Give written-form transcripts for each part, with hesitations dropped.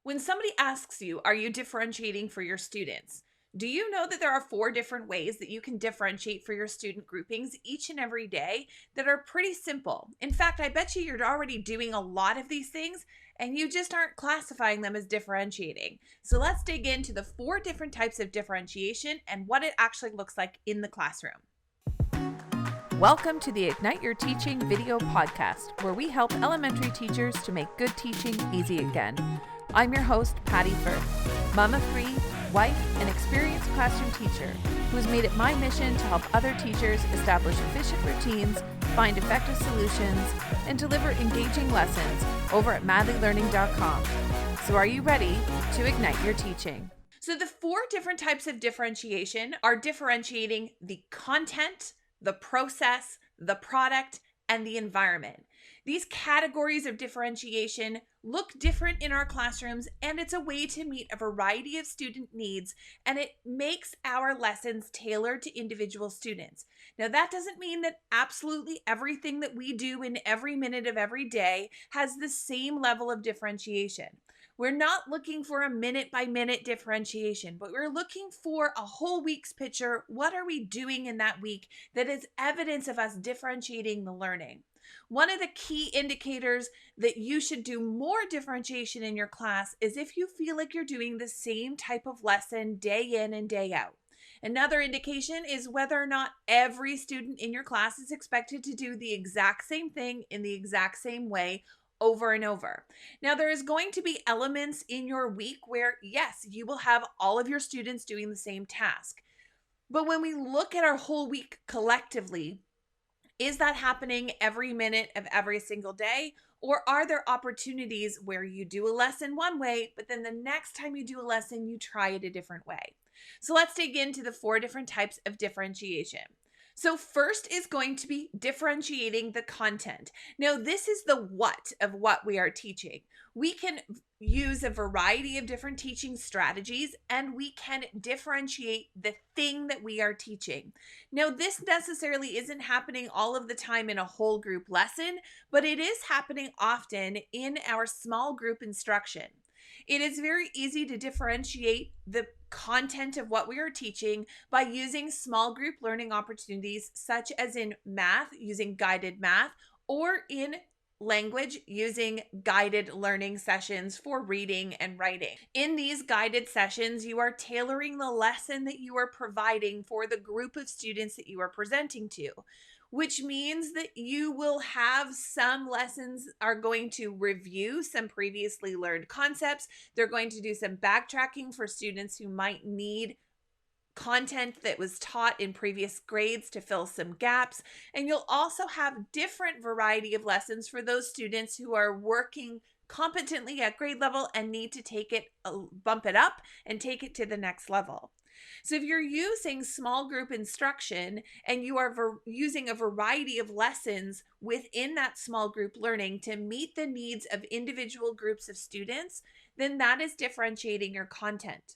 When somebody asks you, are you differentiating for your students? Do you know that there are 4 different ways that you can differentiate for your student groupings each and every day that are pretty simple? In fact, I bet you're already doing a lot of these things and you just aren't classifying them as differentiating. So let's dig into the 4 different types of differentiation and what it actually looks like in the classroom. Welcome to the Ignite Your Teaching video podcast, where we help elementary teachers to make good teaching easy again. I'm your host, Patty Firth, mom of 3, wife, and experienced classroom teacher who has made it my mission to help other teachers establish efficient routines, find effective solutions, and deliver engaging lessons over at madlylearning.com. So are you ready to ignite your teaching? So the 4 different types of differentiation are differentiating the content, the process, the product, and the environment. These categories of differentiation look different in our classrooms, and it's a way to meet a variety of student needs, and it makes our lessons tailored to individual students. Now, that doesn't mean that absolutely everything that we do in every minute of every day has the same level of differentiation. We're not looking for a minute-by-minute differentiation, but we're looking for a whole week's picture. What are we doing in that week that is evidence of us differentiating the learning? One of the key indicators that you should do more differentiation in your class is if you feel like you're doing the same type of lesson day in and day out. Another indication is whether or not every student in your class is expected to do the exact same thing in the exact same way over and over. Now, there is going to be elements in your week where, yes, you will have all of your students doing the same task. But when we look at our whole week collectively, is that happening every minute of every single day? Or are there opportunities where you do a lesson one way, but then the next time you do a lesson, you try it a different way? So let's dig into the 4 different types of differentiation. So first is going to be differentiating the content. Now, this is the what of what we are teaching. We can use a variety of different teaching strategies, and we can differentiate the thing that we are teaching. Now, this necessarily isn't happening all of the time in a whole group lesson, but it is happening often in our small group instruction. It is very easy to differentiate the content of what we are teaching by using small group learning opportunities, such as in math, using guided math, or in language, using guided learning sessions for reading and writing. In these guided sessions, you are tailoring the lesson that you are providing for the group of students that you are presenting to, which means that you will have some lessons are going to review some previously learned concepts. They're going to do some backtracking for students who might need content that was taught in previous grades to fill some gaps. And you'll also have different variety of lessons for those students who are working competently at grade level and need to take it, bump it up and take it to the next level. So if you're using small group instruction and you are using a variety of lessons within that small group learning to meet the needs of individual groups of students, then that is differentiating your content.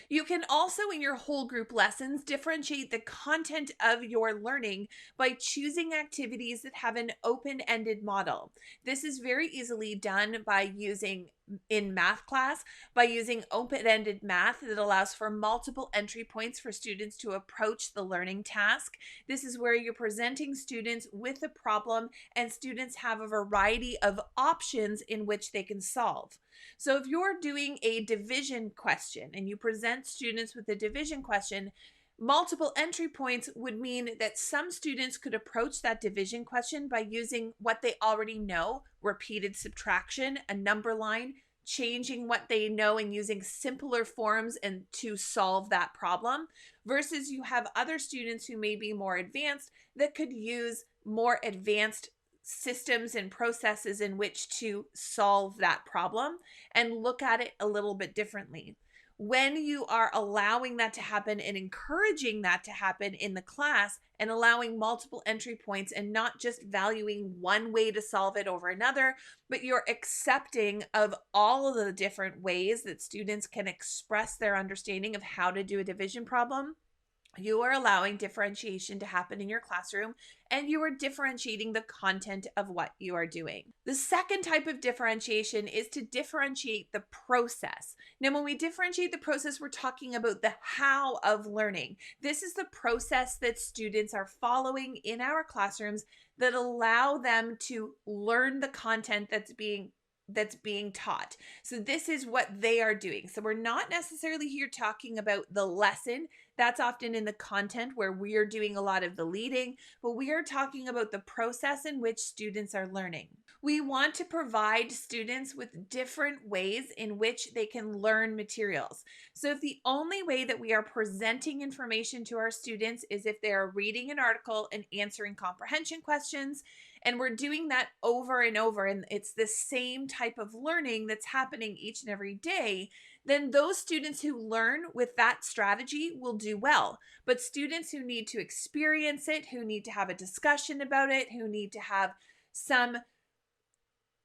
You can also, in your whole group lessons, differentiate the content of your learning by choosing activities that have an open-ended model. This is very easily done by using, in math class, by using open-ended math that allows for multiple entry points for students to approach the learning task. This is where you're presenting students with a problem and students have a variety of options in which they can solve. So if you're doing a division question and you present students with a division question, multiple entry points would mean that some students could approach that division question by using what they already know, repeated subtraction, a number line, changing what they know and using simpler forms and to solve that problem, versus you have other students who may be more advanced that could use more advanced systems and processes in which to solve that problem and look at it a little bit differently. When you are allowing that to happen and encouraging that to happen in the class and allowing multiple entry points and not just valuing one way to solve it over another, but you're accepting of all of the different ways that students can express their understanding of how to do a division problem, You are allowing differentiation to happen in your classroom, and you are differentiating the content of what you are doing. The second type of differentiation is to differentiate the process. Now, when we differentiate the process, we're talking about the how of learning. This is the process that students are following in our classrooms that allow them to learn the content that's being taught. So this is what they are doing. So we're not necessarily here talking about the lesson. That's often in the content where we are doing a lot of the leading, but we are talking about the process in which students are learning. We want to provide students with different ways in which they can learn materials. So if the only way that we are presenting information to our students is if they are reading an article and answering comprehension questions, and we're doing that over and over, and it's the same type of learning that's happening each and every day, then those students who learn with that strategy will do well. But students who need to experience it, who need to have a discussion about it, who need to have some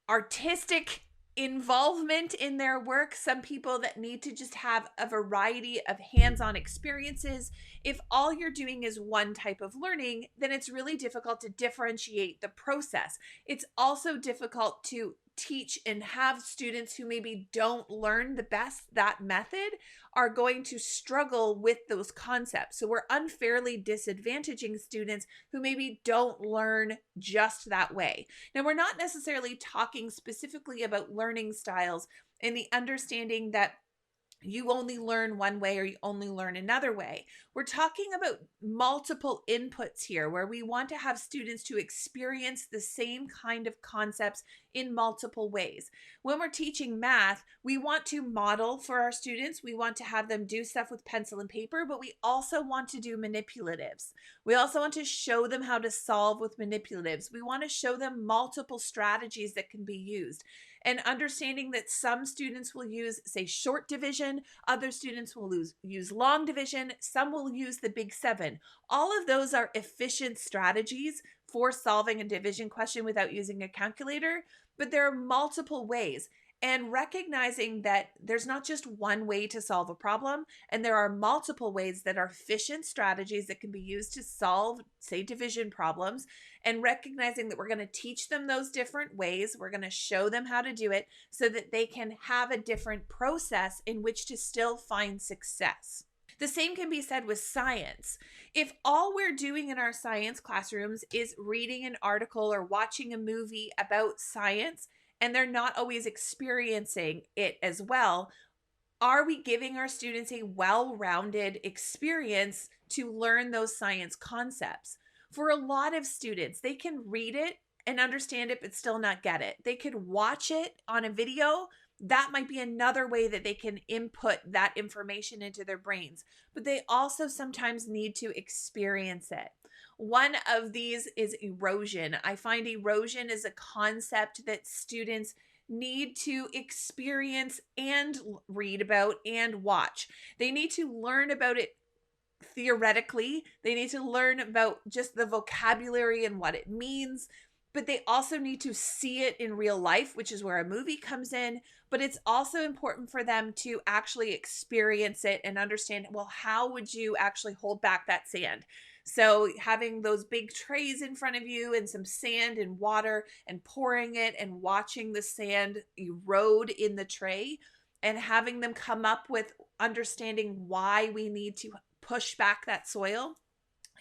artistic involvement in their work, some people that need to just have a variety of hands-on experiences. If all you're doing is one type of learning, then it's really difficult to differentiate the process. It's also difficult to teach and have students who maybe don't learn the best that method are going to struggle with those concepts. So we're unfairly disadvantaging students who maybe don't learn just that way. Now, we're not necessarily talking specifically about learning styles and the understanding that you only learn one way or you only learn another way. We're talking about multiple inputs here where we want to have students to experience the same kind of concepts in multiple ways. When we're teaching math, we want to model for our students. We want to have them do stuff with pencil and paper, but we also want to do manipulatives. We also want to show them how to solve with manipulatives. We want to show them multiple strategies that can be used. And understanding that some students will use, say, short division, other students will use long division, some will use the big seven. All of those are efficient strategies for solving a division question without using a calculator, but there are multiple ways. And recognizing that there's not just one way to solve a problem, and there are multiple ways that are efficient strategies that can be used to solve, say, division problems, and recognizing that we're going to teach them those different ways. We're going to show them how to do it so that they can have a different process in which to still find success. The same can be said with science. If all we're doing in our science classrooms is reading an article or watching a movie about science, and they're not always experiencing it as well, are we giving our students a well-rounded experience to learn those science concepts? For a lot of students, they can read it and understand it, but still not get it. They could watch it on a video. That might be another way that they can input that information into their brains, but they also sometimes need to experience it. One of these is erosion. I find erosion is a concept that students need to experience and read about and watch. They need to learn about it theoretically. They need to learn about just the vocabulary and what it means, but they also need to see it in real life, which is where a movie comes in. But it's also important for them to actually experience it and understand, well, how would you actually hold back that sand? So having those big trays in front of you and some sand and water and pouring it and watching the sand erode in the tray and having them come up with understanding why we need to push back that soil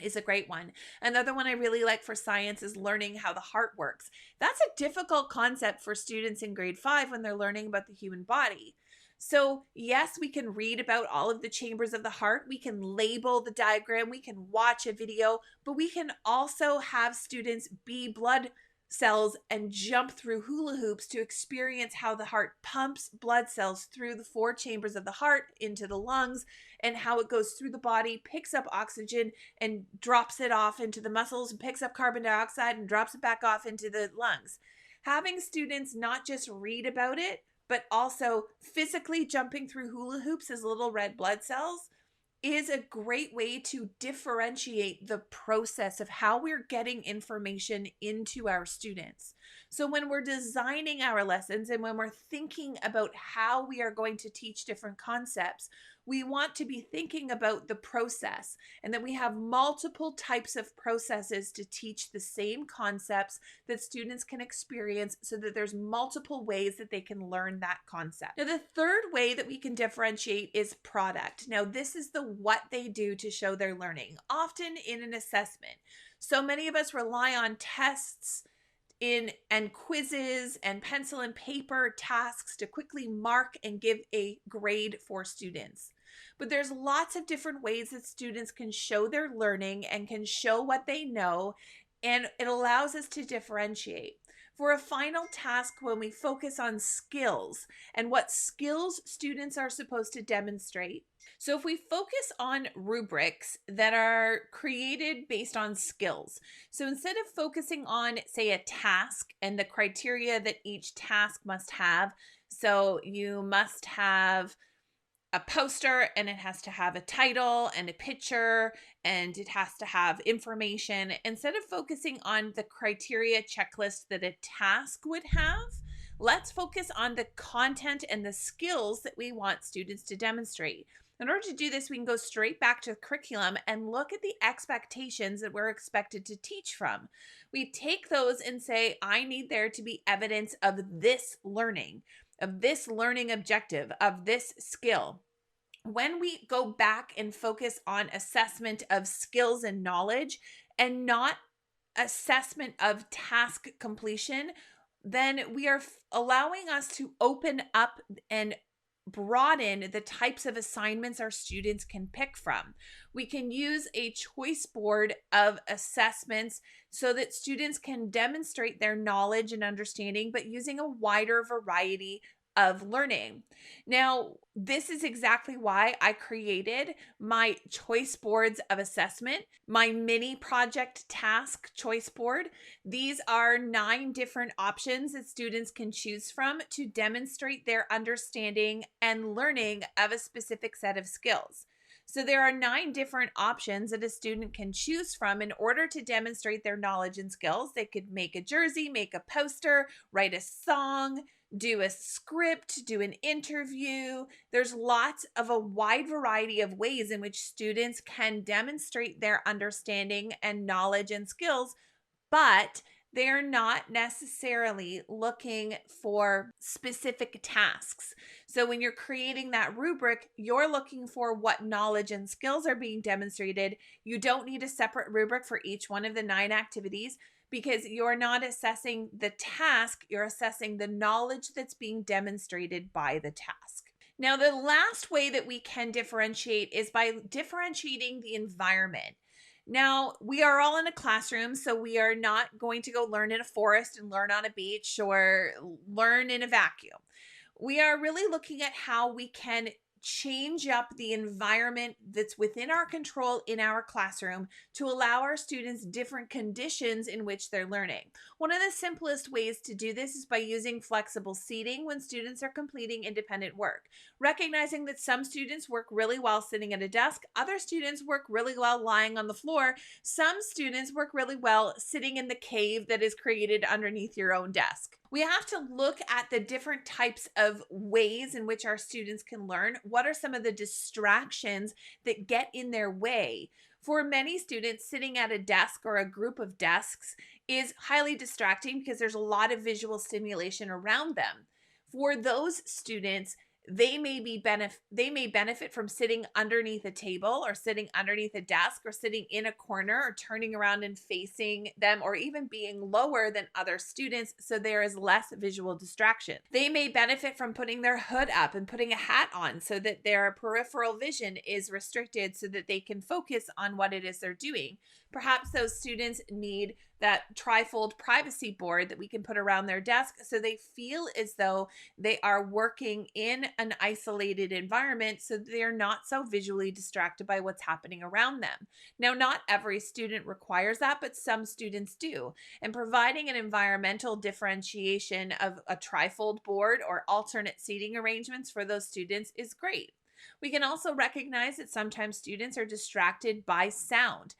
is a great one. Another one I really like for science is learning how the heart works. That's a difficult concept for students in grade 5 when they're learning about the human body. So yes, we can read about all of the chambers of the heart. We can label the diagram. We can watch a video, but we can also have students be blood cells and jump through hula hoops to experience how the heart pumps blood cells through the 4 chambers of the heart into the lungs, and how it goes through the body, picks up oxygen and drops it off into the muscles, and picks up carbon dioxide and drops it back off into the lungs. Having students not just read about it, but also physically jumping through hula hoops as little red blood cells is a great way to differentiate the process of how we're getting information into our students. So when we're designing our lessons and when we're thinking about how we are going to teach different concepts, we want to be thinking about the process and that we have multiple types of processes to teach the same concepts that students can experience so that there's multiple ways that they can learn that concept. Now, the third way that we can differentiate is product. Now, this is the what they do to show their learning, often in an assessment. So many of us rely on tests and quizzes and pencil and paper tasks to quickly mark and give a grade for students. But there's lots of different ways that students can show their learning and can show what they know, and it allows us to differentiate. For a final task, when we focus on skills and what skills students are supposed to demonstrate. So if we focus on rubrics that are created based on skills, so instead of focusing on, say, a task and the criteria that each task must have, so you must have a poster and it has to have a title and a picture and it has to have information. Instead of focusing on the criteria checklist that a task would have, let's focus on the content and the skills that we want students to demonstrate. In order to do this, we can go straight back to the curriculum and look at the expectations that we're expected to teach from. We take those and say, I need there to be evidence of this learning objective, of this skill. When we go back and focus on assessment of skills and knowledge and not assessment of task completion, then we are allowing us to open up and broaden the types of assignments our students can pick from. We can use a choice board of assessments so that students can demonstrate their knowledge and understanding, but using a wider variety of learning. Now, this is exactly why I created my choice boards of assessment, my mini project task choice board. These are 9 different options that students can choose from to demonstrate their understanding and learning of a specific set of skills. So there are 9 different options that a student can choose from in order to demonstrate their knowledge and skills. They could make a jersey, make a poster, write a song, do a script, do an interview. There's lots of a wide variety of ways in which students can demonstrate their understanding and knowledge and skills, but they're not necessarily looking for specific tasks. So when you're creating that rubric, you're looking for what knowledge and skills are being demonstrated. You don't need a separate rubric for each one of the 9 activities because you're not assessing the task, you're assessing the knowledge that's being demonstrated by the task. Now, the last way that we can differentiate is by differentiating the environment. Now, we are all in a classroom, so we are not going to go learn in a forest and learn on a beach or learn in a vacuum. We are really looking at how we can change up the environment that's within our control in our classroom to allow our students different conditions in which they're learning. One of the simplest ways to do this is by using flexible seating when students are completing independent work. Recognizing that some students work really well sitting at a desk, other students work really well lying on the floor, some students work really well sitting in the cave that is created underneath your own desk. We have to look at the different types of ways in which our students can learn. What are some of the distractions that get in their way? For many students, sitting at a desk or a group of desks is highly distracting because there's a lot of visual stimulation around them. For those students, they may benefit from sitting underneath a table or sitting underneath a desk or sitting in a corner or turning around and facing them or even being lower than other students so there is less visual distraction. They may benefit from putting their hood up and putting a hat on so that their peripheral vision is restricted so that they can focus on what it is they're doing. Perhaps those students need that trifold privacy board that we can put around their desk so they feel as though they are working in an isolated environment so they're not so visually distracted by what's happening around them. Now, not every student requires that, but some students do. And providing an environmental differentiation of a trifold board or alternate seating arrangements for those students is great. We can also recognize that sometimes students are distracted by sound.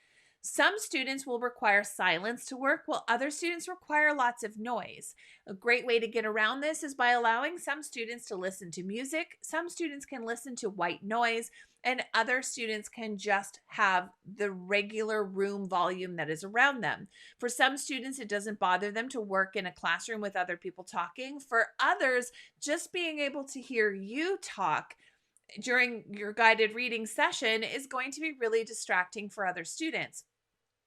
Some students will require silence to work, while other students require lots of noise. A great way to get around this is by allowing some students to listen to music, some students can listen to white noise, and other students can just have the regular room volume that is around them. For some students, it doesn't bother them to work in a classroom with other people talking. For others, just being able to hear you talk during your guided reading session is going to be really distracting for other students.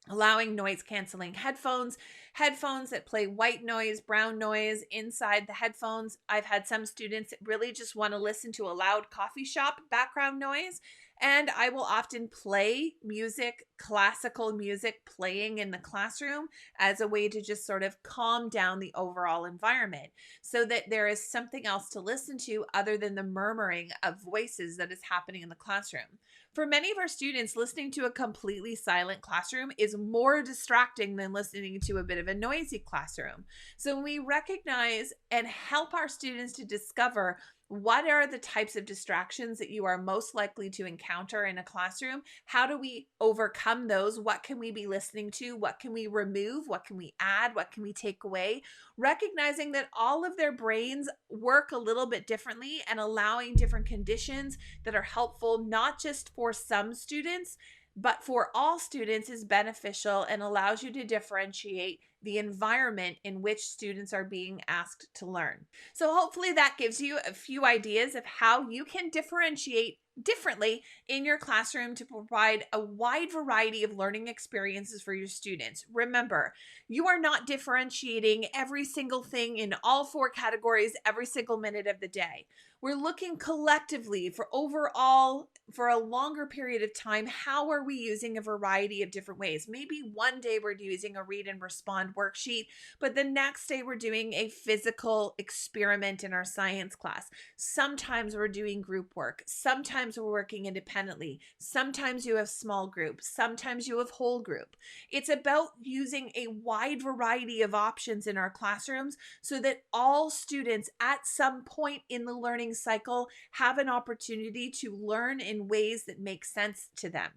Allowing noise canceling headphones that play white noise, brown noise inside the headphones. I've had some students that really just want to listen to a loud coffee shop background noise, and I will often play music, classical music playing in the classroom as a way to just sort of calm down the overall environment so that there is something else to listen to other than the murmuring of voices that is happening in the classroom. For many of our students, listening to a completely silent classroom is more distracting than listening to a bit of a noisy classroom. So when we recognize and help our students to discover what are the types of distractions that you are most likely to encounter in a classroom, how do we overcome those? What can we be listening to? What can we remove? What can we add? What can we take away? Recognizing that all of their brains work a little bit differently and allowing different conditions that are helpful, not just for some students, but for all students is beneficial and allows you to differentiate the environment in which students are being asked to learn. So hopefully that gives you a few ideas of how you can differentiate differently in your classroom to provide a wide variety of learning experiences for your students. Remember, you are not differentiating every single thing in all four categories every single minute of the day. We're looking collectively for overall, for a longer period of time, how are we using a variety of different ways? Maybe one day we're using a read and respond worksheet, but the next day we're doing a physical experiment in our science class. Sometimes we're doing group work. Sometimes we're working independently. Sometimes you have small group. Sometimes you have whole group. It's about using a wide variety of options in our classrooms so that all students at some point in the learning cycle have an opportunity to learn in ways that make sense to them.